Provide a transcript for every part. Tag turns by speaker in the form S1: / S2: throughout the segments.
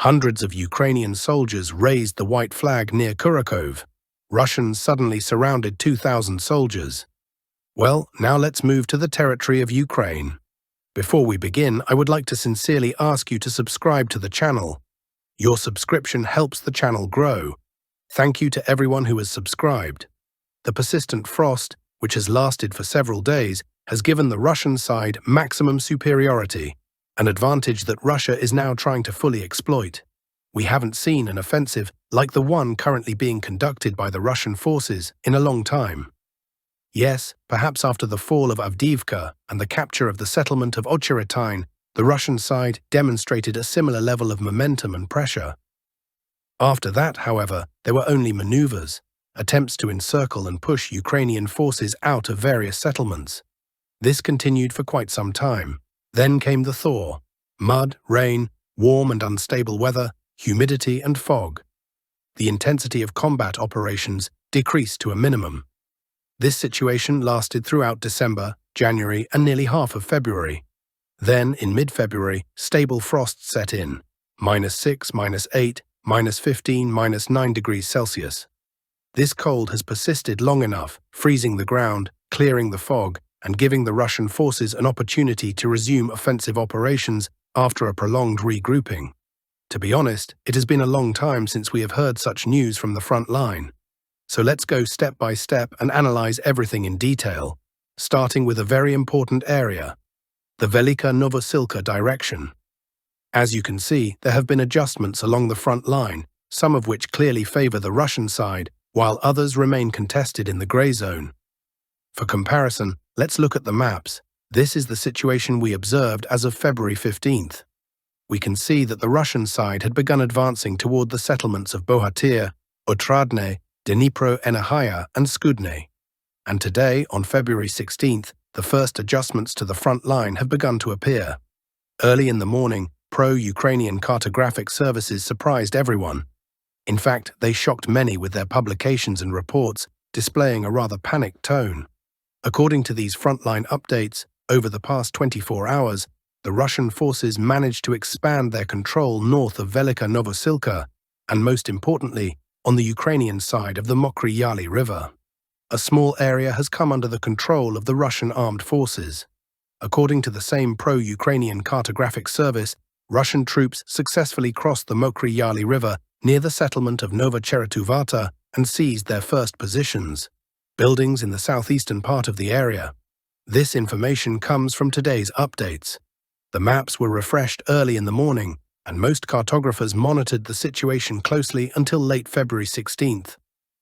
S1: Hundreds of Ukrainian soldiers raised the white flag near Kurakhove. Russians suddenly surrounded 2,000 soldiers. Well, now let's move to the territory of Ukraine. Before we begin, I would like to sincerely ask you to subscribe to the channel. Your subscription helps the channel grow. Thank you to everyone who has subscribed. The persistent frost, which has lasted for several days, has given the Russian side maximum superiority, an advantage that Russia is now trying to fully exploit. We haven't seen an offensive like the one currently being conducted by the Russian forces in a long time. Yes, perhaps after the fall of Avdiivka and the capture of the settlement of Ocheretine, the Russian side demonstrated a similar level of momentum and pressure. After that, however, there were only maneuvers, attempts to encircle and push Ukrainian forces out of various settlements. This continued for quite some time. Then came the thaw: mud, rain, warm and unstable weather, humidity and fog. The intensity of combat operations decreased to a minimum. This situation lasted throughout December, January and nearly half of February. Then, in mid-February, stable frost set in, -6, -8, -15, -9 degrees Celsius. This cold has persisted long enough, freezing the ground, clearing the fog, and giving the Russian forces an opportunity to resume offensive operations after a prolonged regrouping. To be honest, it has been a long time since we have heard such news from the front line. So let's go step by step and analyze everything in detail, starting with a very important area: the Velika Novosilka direction. As you can see, there have been adjustments along the front line, some of which clearly favor the Russian side, while others remain contested in the gray zone. For comparison, let's look at the maps. This is the situation we observed as of February 15th. We can see that the Russian side had begun advancing toward the settlements of Bohatyr, Otradne, Dnipro-Enahaya and Skudne. And today, on February 16th, the first adjustments to the front line have begun to appear. Early in the morning, pro-Ukrainian cartographic services surprised everyone. In fact, they shocked many with their publications and reports, displaying a rather panicked tone. According to these frontline updates, over the past 24 hours, the Russian forces managed to expand their control north of Velika Novosilka, and most importantly, on the Ukrainian side of the Mokry Yaly River. A small area has come under the control of the Russian armed forces. According to the same pro-Ukrainian cartographic service, Russian troops successfully crossed the Mokry Yaly River near the settlement of Novocheretuvata and seized their first positions, buildings in the southeastern part of the area. This information comes from today's updates. The maps were refreshed early in the morning, and most cartographers monitored the situation closely until late February 16th.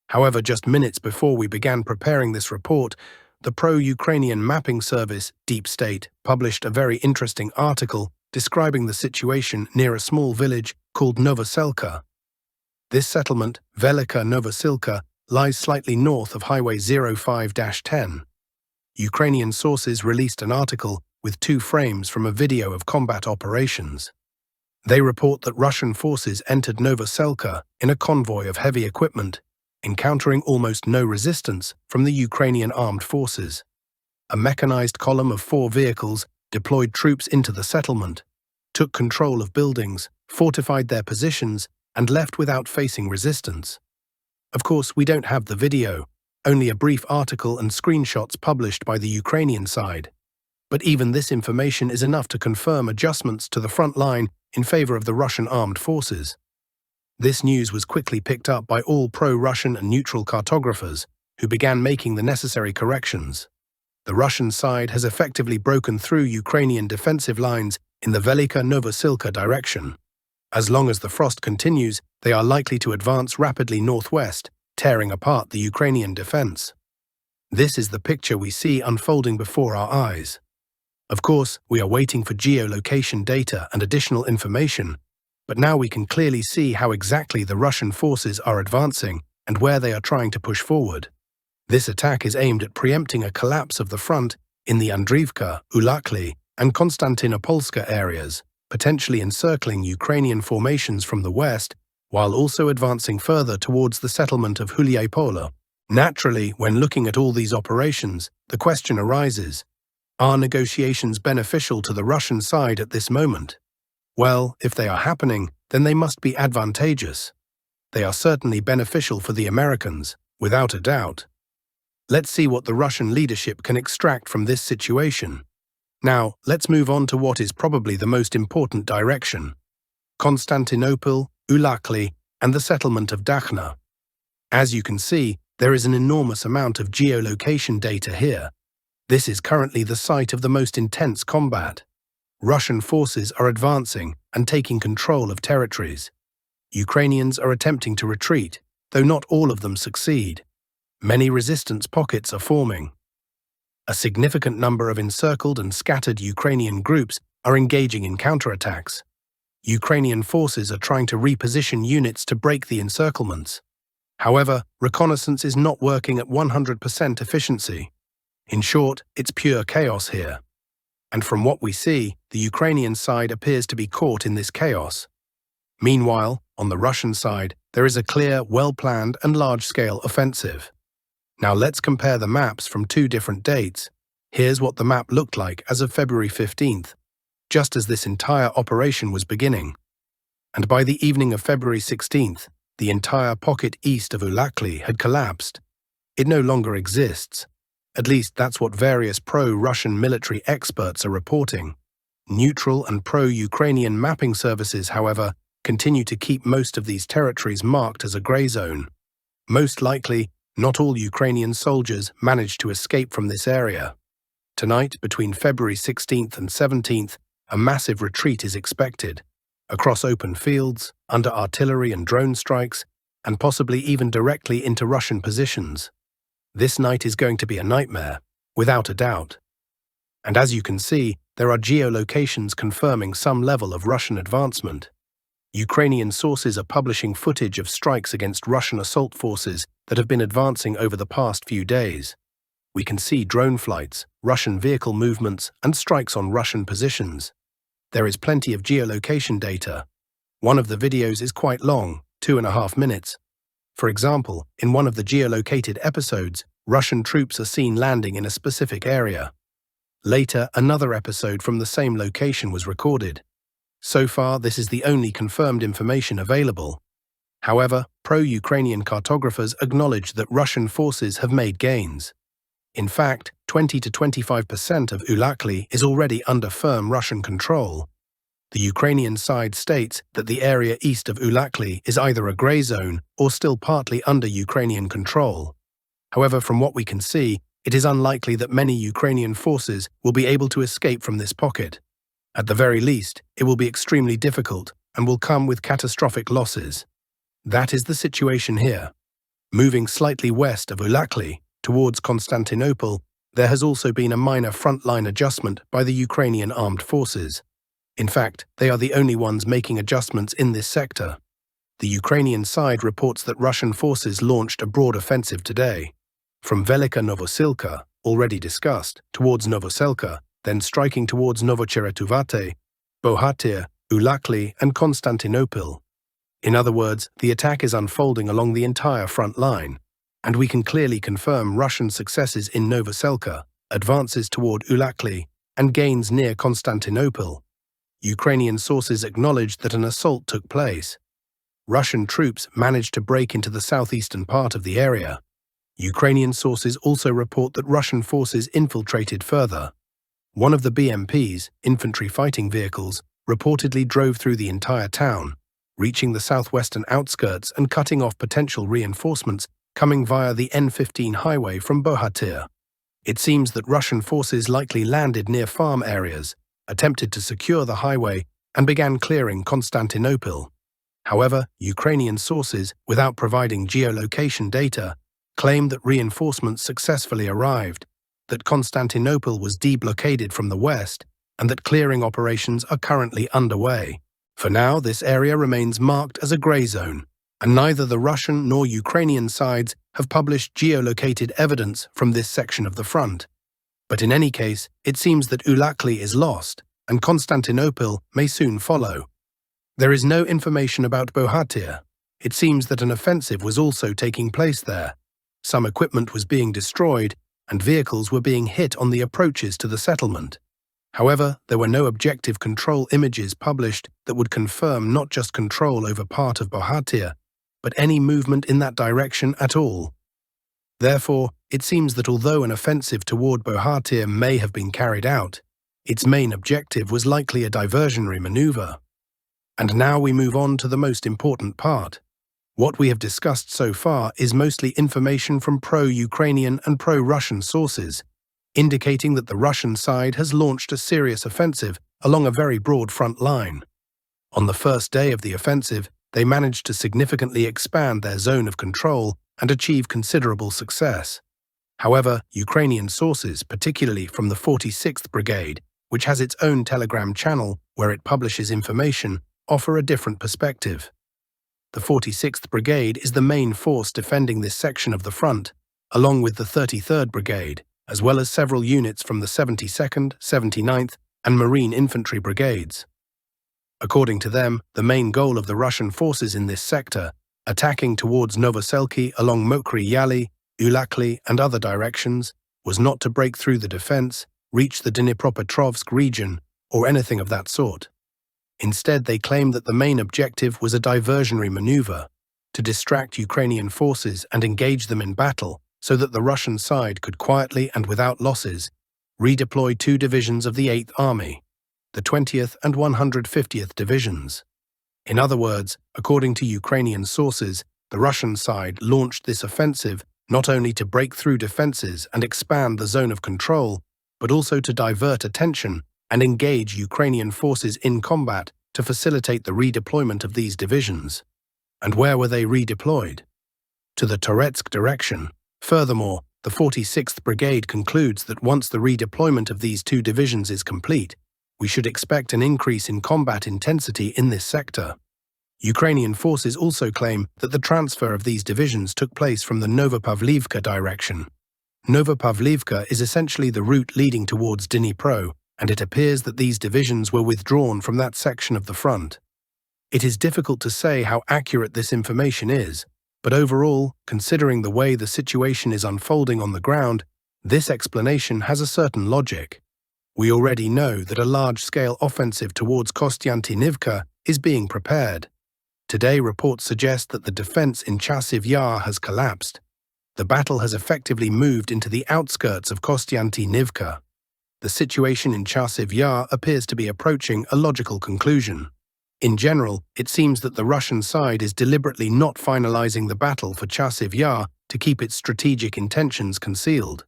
S1: However, just minutes before we began preparing this report, the pro-Ukrainian mapping service, Deep State, published a very interesting article describing the situation near a small village called Novoselka. This settlement, Velika Novosilka, lies slightly north of Highway 05-10. Ukrainian sources released an article with 2 frames from a video of combat operations. They report that Russian forces entered Novoselka in a convoy of heavy equipment, encountering almost no resistance from the Ukrainian armed forces. A mechanized column of 4 vehicles deployed troops into the settlement, took control of buildings, fortified their positions, and left without facing resistance. Of course, we don't have the video, only a brief article and screenshots published by the Ukrainian side. But even this information is enough to confirm adjustments to the front line in favor of the Russian armed forces. This news was quickly picked up by all pro-Russian and neutral cartographers, who began making the necessary corrections. The Russian side has effectively broken through Ukrainian defensive lines in the Velika Novosilka direction. As long as the frost continues, they are likely to advance rapidly northwest, tearing apart the Ukrainian defense. This is the picture we see unfolding before our eyes. Of course, we are waiting for geolocation data and additional information, but now we can clearly see how exactly the Russian forces are advancing and where they are trying to push forward. This attack is aimed at preempting a collapse of the front in the Andriivka, Ulakly, and Konstantinopolska areas, potentially encircling Ukrainian formations from the west, while also advancing further towards the settlement of Huliaipolo. Naturally, when looking at all these operations, the question arises: are negotiations beneficial to the Russian side at this moment? Well, if they are happening, then they must be advantageous. They are certainly beneficial for the Americans, without a doubt. Let's see what the Russian leadership can extract from this situation. Now, let's move on to what is probably the most important direction: Constantinople, Ulakly, and the settlement of Dakhna. As you can see, there is an enormous amount of geolocation data here. This is currently the site of the most intense combat. Russian forces are advancing and taking control of territories. Ukrainians are attempting to retreat, though not all of them succeed. Many resistance pockets are forming. A significant number of encircled and scattered Ukrainian groups are engaging in counterattacks. Ukrainian forces are trying to reposition units to break the encirclements. However, reconnaissance is not working at 100% efficiency. In short, it's pure chaos here. And from what we see, the Ukrainian side appears to be caught in this chaos. Meanwhile, on the Russian side, there is a clear, well-planned and large-scale offensive. Now let's compare the maps from two different dates. Here's what the map looked like as of February 15th, just as this entire operation was beginning. And by the evening of February 16th, the entire pocket east of Ulakly had collapsed. It no longer exists. At least that's what various pro-Russian military experts are reporting. Neutral and pro-Ukrainian mapping services, however, continue to keep most of these territories marked as a grey zone. Most likely, not all Ukrainian soldiers managed to escape from this area. Tonight, between February 16th and 17th, a massive retreat is expected, across open fields, under artillery and drone strikes, and possibly even directly into Russian positions. This night is going to be a nightmare, without a doubt. And as you can see, there are geolocations confirming some level of Russian advancement. Ukrainian sources are publishing footage of strikes against Russian assault forces that have been advancing over the past few days. We can see drone flights, Russian vehicle movements, and strikes on Russian positions. There is plenty of geolocation data. One of the videos is quite long, 2.5 minutes. For example, in one of the geolocated episodes, Russian troops are seen landing in a specific area. Later, another episode from the same location was recorded. So far, this is the only confirmed information available. However, pro-Ukrainian cartographers acknowledge that Russian forces have made gains. In fact, 20 to 25% of Ulakly is already under firm Russian control. The Ukrainian side states that the area east of Ulakly is either a grey zone or still partly under Ukrainian control. However, from what we can see, it is unlikely that many Ukrainian forces will be able to escape from this pocket. At the very least, it will be extremely difficult and will come with catastrophic losses. That is the situation here. Moving slightly west of Ulakly, towards Constantinople, there has also been a minor frontline adjustment by the Ukrainian armed forces. In fact, they are the only ones making adjustments in this sector. The Ukrainian side reports that Russian forces launched a broad offensive today. From Velika Novosilka, already discussed, towards Novoselka, then striking towards Novocheretuvate, Bohatyr, Ulakly, and Constantinople. In other words, the attack is unfolding along the entire front line, and we can clearly confirm Russian successes in Novoselka, advances toward Ulakly, and gains near Constantinople. Ukrainian sources acknowledge that an assault took place. Russian troops managed to break into the southeastern part of the area. Ukrainian sources also report that Russian forces infiltrated further. One of the BMPs, infantry fighting vehicles, reportedly drove through the entire town, reaching the southwestern outskirts and cutting off potential reinforcements coming via the N15 highway from Bohatyr. It seems that Russian forces likely landed near farm areas, attempted to secure the highway, and began clearing Constantinople. However, Ukrainian sources, without providing geolocation data, claim that reinforcements successfully arrived, that Constantinople was deblockaded from the west, and that clearing operations are currently underway. For now, this area remains marked as a grey zone, and neither the Russian nor Ukrainian sides have published geolocated evidence from this section of the front. But in any case, it seems that Ulakly is lost, and Constantinople may soon follow. There is no information about Bohatyr. It seems that an offensive was also taking place there. Some equipment was being destroyed, and vehicles were being hit on the approaches to the settlement. However, there were no objective control images published that would confirm not just control over part of Bohatyr, but any movement in that direction at all. Therefore, it seems that although an offensive toward Bohatyr may have been carried out, its main objective was likely a diversionary maneuver. And now we move on to the most important part. What we have discussed so far is mostly information from pro-Ukrainian and pro-Russian sources, indicating that the Russian side has launched a serious offensive along a very broad front line. On the first day of the offensive, they managed to significantly expand their zone of control and achieve considerable success. However, Ukrainian sources, particularly from the 46th Brigade, which has its own Telegram channel where it publishes information, offer a different perspective. The 46th Brigade is the main force defending this section of the front, along with the 33rd Brigade, as well as several units from the 72nd, 79th, and Marine Infantry Brigades. According to them, the main goal of the Russian forces in this sector, attacking towards Novosilky along Mokry Yaly, Ulakly, and other directions, was not to break through the defense, reach the Dnipropetrovsk region, or anything of that sort. Instead, they claimed that the main objective was a diversionary maneuver, to distract Ukrainian forces and engage them in battle so that the Russian side could quietly and without losses redeploy 2 divisions of the 8th Army, the 20th and 150th Divisions. In other words, according to Ukrainian sources, the Russian side launched this offensive not only to break through defenses and expand the zone of control, but also to divert attention and engage Ukrainian forces in combat to facilitate the redeployment of these divisions. And where were they redeployed? To the Donetsk direction. Furthermore, the 46th Brigade concludes that once the redeployment of these 2 divisions is complete, we should expect an increase in combat intensity in this sector. Ukrainian forces also claim that the transfer of these divisions took place from the Novopavlivka direction. Novopavlivka is essentially the route leading towards Dnipro, and it appears that these divisions were withdrawn from that section of the front. It is difficult to say how accurate this information is, but overall, considering the way the situation is unfolding on the ground, this explanation has a certain logic. We already know that a large-scale offensive towards Kostyantynivka is being prepared. Today, reports suggest that the defense in Chasiv Yar has collapsed. The battle has effectively moved into the outskirts of Kostyantynivka. The situation in Chasiv Yar appears to be approaching a logical conclusion. In general, it seems that the Russian side is deliberately not finalizing the battle for Chasiv Yar to keep its strategic intentions concealed.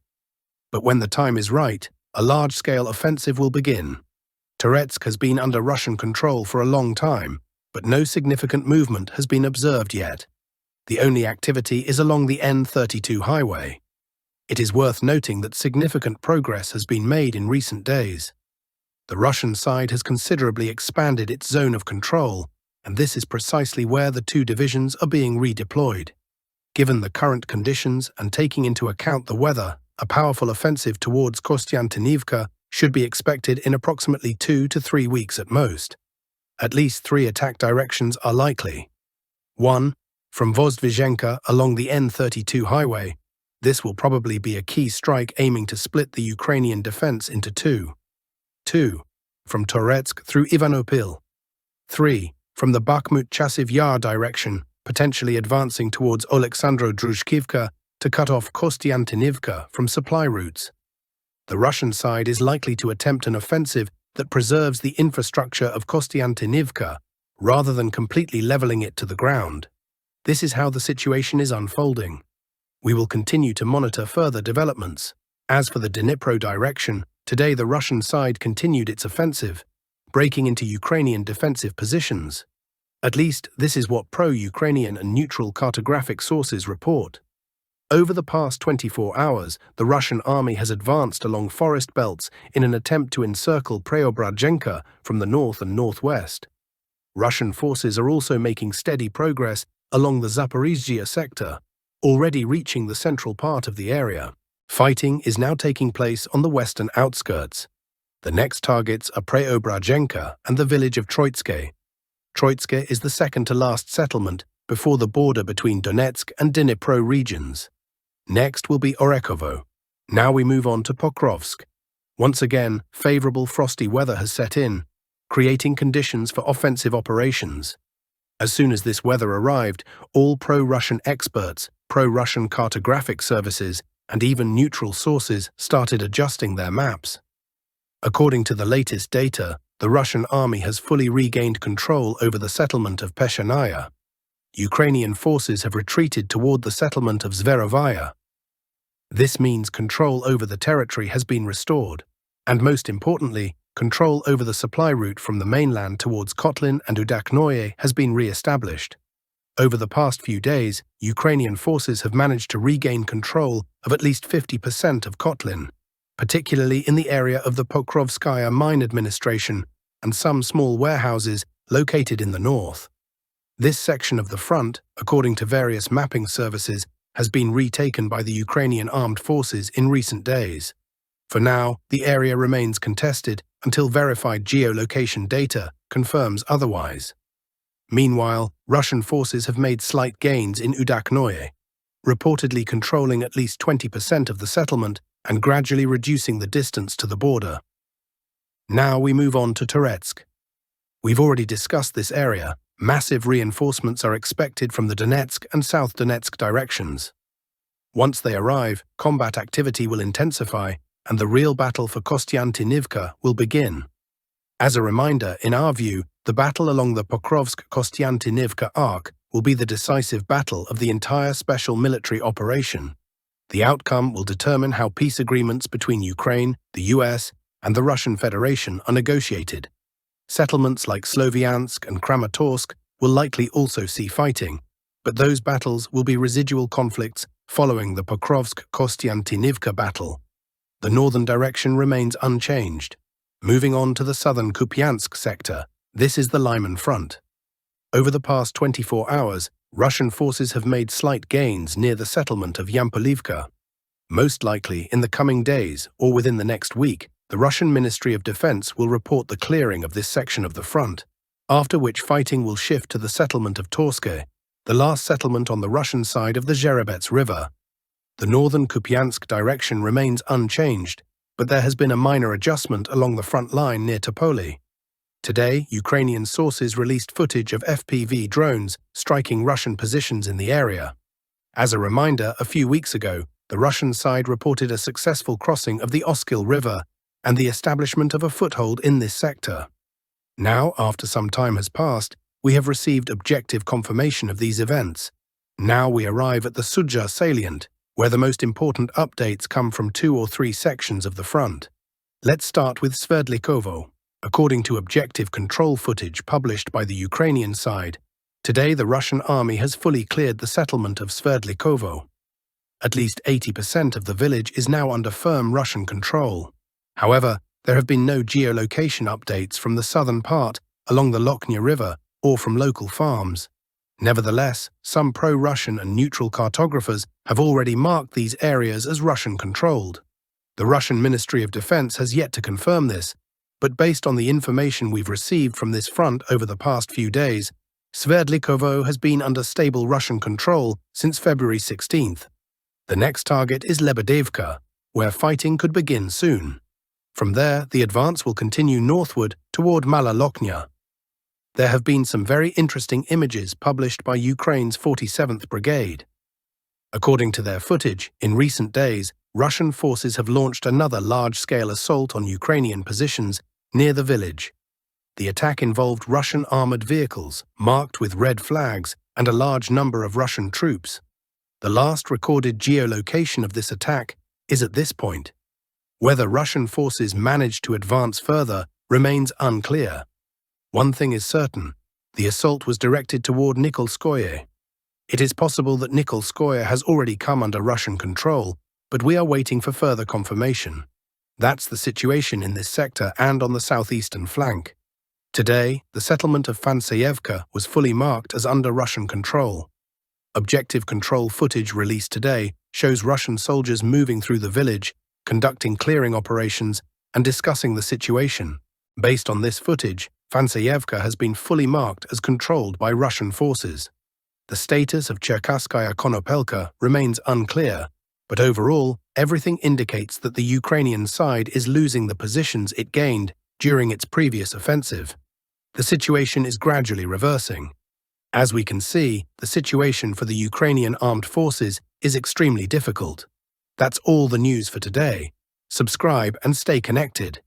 S1: But when the time is right, a large-scale offensive will begin. Donetsk has been under Russian control for a long time, but no significant movement has been observed yet. The only activity is along the N32 highway. It is worth noting that significant progress has been made in recent days. The Russian side has considerably expanded its zone of control, and this is precisely where the 2 divisions are being redeployed. Given the current conditions and taking into account the weather, a powerful offensive towards Kostyantynivka should be expected in approximately 2 to 3 weeks at most. At least 3 attack directions are likely. 1. From Vozdvizhenka along the N32 highway. This will probably be a key strike aiming to split the Ukrainian defense into 2. 2. From Donetsk through Ivanopil. 3. From the Bakhmut-Chasiv Yar direction, potentially advancing towards Oleksandro-Druzhkivka to cut off Kostyantynivka from supply routes. The Russian side is likely to attempt an offensive that preserves the infrastructure of Kostyantynivka rather than completely leveling it to the ground. This is how the situation is unfolding. We will continue to monitor further developments. As for the Dnipro direction, today the Russian side continued its offensive, breaking into Ukrainian defensive positions. At least, this is what pro-Ukrainian and neutral cartographic sources report. Over the past 24 hours, the Russian army has advanced along forest belts in an attempt to encircle Preobrazhenka from the north and northwest. Russian forces are also making steady progress along the Zaporizhzhia sector, already reaching the central part of the area. Fighting is now taking place on the western outskirts. The next targets are Preobrazhenka and the village of Troitske. Troitske is the second to last settlement before the border between Donetsk and Dnipro regions. Next will be Kurakhove. Now we move on to Pokrovsk. Once again, favorable frosty weather has set in, creating conditions for offensive operations. As soon as this weather arrived, all pro-Russian experts, pro-Russian cartographic services, and even neutral sources started adjusting their maps. According to the latest data, the Russian army has fully regained control over the settlement of Peshanaya. Ukrainian forces have retreated toward the settlement of Zverovaya. This means control over the territory has been restored, and most importantly, control over the supply route from the mainland towards Kotlin and Ulakly has been re-established. Over the past few days, Ukrainian forces have managed to regain control of at least 50% of Kotlin, particularly in the area of the Pokrovskaya mine administration and some small warehouses located in the north. This section of the front, according to various mapping services, has been retaken by the Ukrainian armed forces in recent days. For now, the area remains contested until verified geolocation data confirms otherwise. Meanwhile, Russian forces have made slight gains in Ulakly, reportedly controlling at least 20% of the settlement and gradually reducing the distance to the border. Now we move on to Donetsk. We've already discussed this area. Massive reinforcements are expected from the Donetsk and South Donetsk directions. Once they arrive, combat activity will intensify, and the real battle for Kostyantynivka will begin. As a reminder, in our view, the battle along the Pokrovsk-Kostyantynivka arc will be the decisive battle of the entire special military operation. The outcome will determine how peace agreements between Ukraine, the US, and the Russian Federation are negotiated. Settlements like Sloviansk and Kramatorsk will likely also see fighting, but those battles will be residual conflicts following the Pokrovsk-Kostyantynivka battle. The northern direction remains unchanged. Moving on to the southern Kupiansk sector, this is the Lyman front. Over the past 24 hours, Russian forces have made slight gains near the settlement of Yampolivka. Most likely, in the coming days or within the next week, the Russian Ministry of Defense will report the clearing of this section of the front, after which fighting will shift to the settlement of Torske, the last settlement on the Russian side of the Zherebets River. The northern Kupiansk direction remains unchanged, but there has been a minor adjustment along the front line near Topoli. Today, Ukrainian sources released footage of FPV drones striking Russian positions in the area. As a reminder, a few weeks ago, the Russian side reported a successful crossing of the Oskil River and the establishment of a foothold in this sector. Now, after some time has passed, we have received objective confirmation of these events. Now we arrive at the Suja salient, where the most important updates come from 2 or 3 sections of the front. Let's start with Sverdlikovo. According to objective control footage published by the Ukrainian side, today the Russian army has fully cleared the settlement of Sverdlikovo. At least 80% of the village is now under firm Russian control. However, there have been no geolocation updates from the southern part along the Lochnia River or from local farms. Nevertheless, some pro-Russian and neutral cartographers have already marked these areas as Russian-controlled. The Russian Ministry of Defense has yet to confirm this, but based on the information we've received from this front over the past few days, Sverdlikovo has been under stable Russian control since February 16th. The next target is Lebedevka, where fighting could begin soon. From there, the advance will continue northward toward Mala Lochnia. There have been some very interesting images published by Ukraine's 47th Brigade. According to their footage, in recent days, Russian forces have launched another large-scale assault on Ukrainian positions near the village. The attack involved Russian armored vehicles, marked with red flags, and a large number of Russian troops. The last recorded geolocation of this attack is at this point. Whether Russian forces managed to advance further remains unclear. One thing is certain, the assault was directed toward Nikolskoye. It is possible that Nikolskoye has already come under Russian control, but we are waiting for further confirmation. That's the situation in this sector and on the southeastern flank. Today, the settlement of Fansayevka was fully marked as under Russian control. Objective control footage released today shows Russian soldiers moving through the village, conducting clearing operations, and discussing the situation. Based on this footage, Fansayevka has been fully marked as controlled by Russian forces. The status of Cherkasskaya Konopelka remains unclear, but overall, Everything indicates that the Ukrainian side is losing the positions it gained during its previous offensive. The situation is gradually reversing. As we can see, the situation for the Ukrainian armed forces is extremely difficult. That's all the news for today. Subscribe and stay connected.